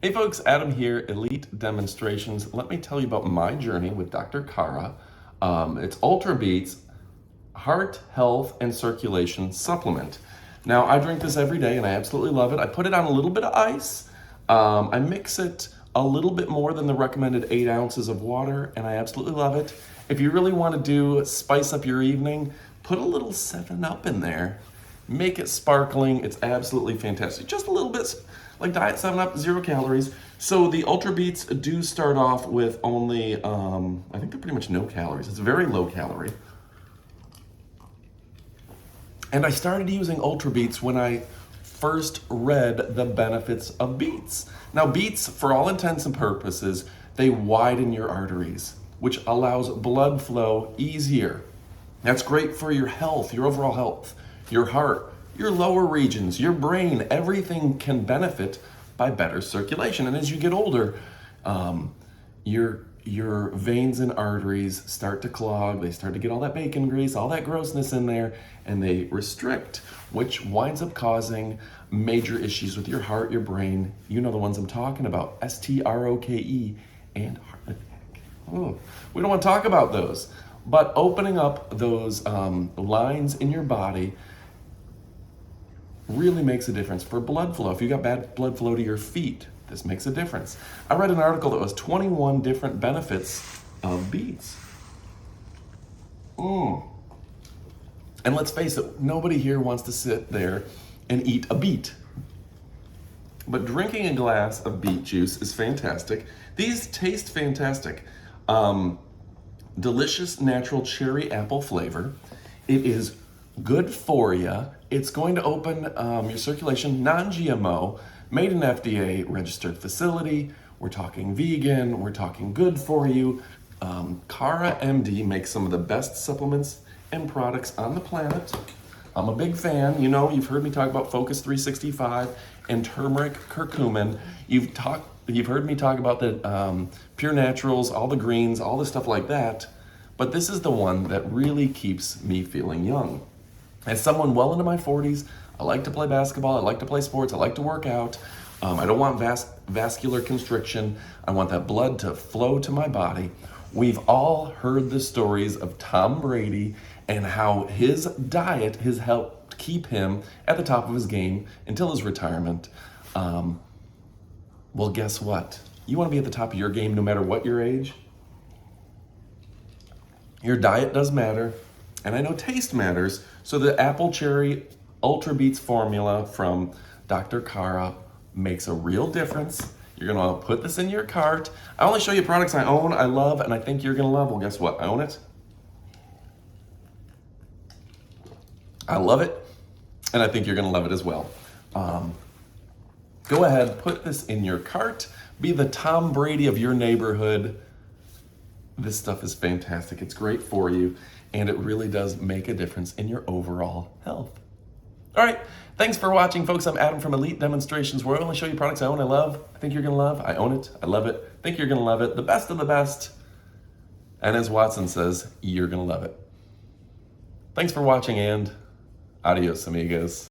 Hey folks, Adam here, Elite Demonstrations. Let me tell you about my journey with Dr. Kara. It's UltraBeets Heart, Health, and Circulation Supplement. Now, I drink this every day and I absolutely love it. I put it on a little bit of ice. I mix it a little bit more than the recommended 8 ounces of water, and I absolutely love it. If you really want to spice up your evening, put a little 7-Up in there. Make it sparkling. It's absolutely fantastic. Just a little bit like Diet 7-Up, 0 calories. So the UltraBeets do start off with only, I think they're pretty much no calories. It's very low calorie. And I started using UltraBeets when I first read the benefits of beets. Now beets, for all intents and purposes, they widen your arteries, which allows blood flow easier. That's great for your health, your overall health, your heart, your lower regions, your brain. Everything can benefit by better circulation. And as you get older, your veins and arteries start to clog. They start to get all that bacon grease, all that grossness in there, and they restrict, which winds up causing major issues with your heart, your brain. You know the ones I'm talking about, stroke and heart attack. Oh, we don't want to talk about those. But opening up those lines in your body really makes a difference for blood flow. If you got bad blood flow to your feet, this makes a difference. I read an article that was 21 different benefits of beets. And let's face it, nobody here wants to sit there and eat a beet. But drinking a glass of beet juice is fantastic. These taste fantastic. Delicious natural cherry apple flavor. It is good for you. It's going to open your circulation, non-GMO, made in FDA registered facility. We're talking vegan, we're talking good for you. KaraMD makes some of the best supplements and products on the planet. I'm a big fan. You know, you've heard me talk about Focus 365 and turmeric curcumin. You've heard me talk about the pure naturals, all the greens, all the stuff like that. But this is the one that really keeps me feeling young. As someone well into my 40s, I like to play basketball, I like to play sports, I like to work out. I don't want vascular constriction. I want that blood to flow to my body. We've all heard the stories of Tom Brady and how his diet has helped keep him at the top of his game until his retirement. Well, guess what? You want to be at the top of your game no matter what your age? Your diet does matter, and I know taste matters, so the apple cherry UltraBeets formula from Dr. Kara makes a real difference. You're gonna put this in your cart. I only show you products I own, I love, and I think you're gonna love. Well, guess what? I own it. I love it, and I think you're gonna love it as well. Go ahead, put this in your cart. Be the Tom Brady of your neighborhood. This stuff is fantastic. It's great for you, and it really does make a difference in your overall health. All right, thanks for watching, folks. I'm Adam from Elite Demonstrations, where I only show you products I own, I love, I think you're gonna love. I own it, I love it, think you're gonna love it. The best of the best. And as Watson says, you're gonna love it. Thanks for watching, and adios, amigos.